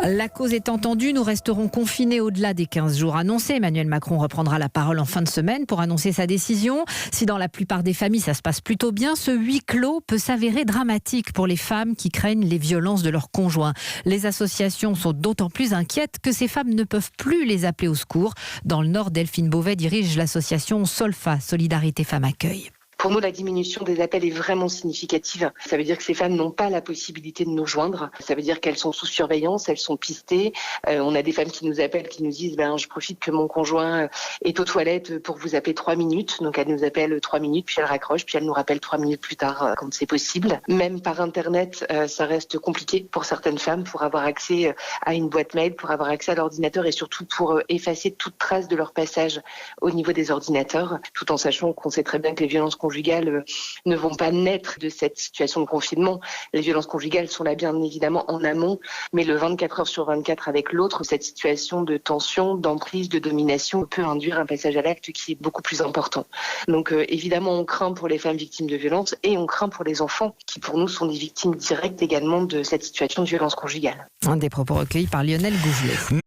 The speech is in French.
La cause est entendue, nous resterons confinés au-delà des 15 jours annoncés. Emmanuel Macron reprendra la parole en fin de semaine pour annoncer sa décision. Si dans la plupart des familles ça se passe plutôt bien, ce huis clos peut s'avérer dramatique pour les femmes qui craignent les violences de leurs conjoints. Les associations sont d'autant plus inquiètes que ces femmes ne peuvent plus les appeler au secours. Dans le Nord, Delphine Beauvais dirige l'association Solfa, Solidarité Femmes Accueil. Pour nous, la diminution des appels est vraiment significative. Ça veut dire que ces femmes n'ont pas la possibilité de nous joindre. Ça veut dire qu'elles sont sous surveillance, elles sont pistées. On a des femmes qui nous appellent, qui nous disent je profite que mon conjoint est aux toilettes pour vous appeler 3 minutes. Donc elle nous appelle 3 minutes, puis elle raccroche, puis elle nous rappelle 3 minutes plus tard quand c'est possible. Même par Internet, ça reste compliqué pour certaines femmes pour avoir accès à une boîte mail, pour avoir accès à l'ordinateur et surtout pour effacer toute trace de leur passage au niveau des ordinateurs, tout en sachant qu'on sait très bien que les violences conjugales ne vont pas naître de cette situation de confinement. Les violences conjugales sont là bien évidemment en amont, mais le 24 heures sur 24 avec l'autre, cette situation de tension, d'emprise, de domination peut induire un passage à l'acte qui est beaucoup plus important. Donc évidemment, on craint pour les femmes victimes de violences et on craint pour les enfants qui pour nous sont des victimes directes également de cette situation de violence conjugale. Un des propos recueillis par Lionel Gouvelet.